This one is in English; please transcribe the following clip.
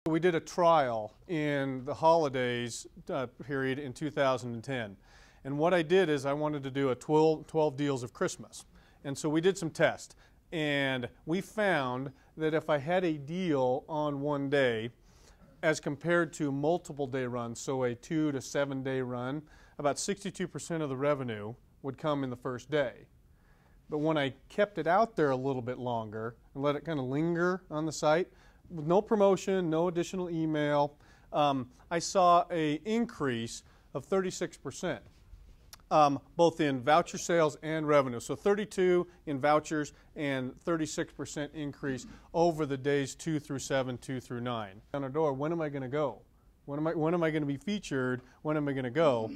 We did a trial in the holidays period in 2010. And what I did is I wanted to do a 12 deals of Christmas. And so we did some tests. And we found that if I had a deal on one day, as compared to multiple day runs, so a 2 to 7 day run, about 62% of the revenue would come in the first day. But when I kept it out there a little bit longer and let it kind of linger on the site, with no promotion, no additional email, I saw an increase of 36%, both in voucher sales and revenue. So 32 in vouchers and 36% increase over the days 2 through 7, 2 through 9. On our door, when am I going to go? When am I going to be featured? When am I going to go?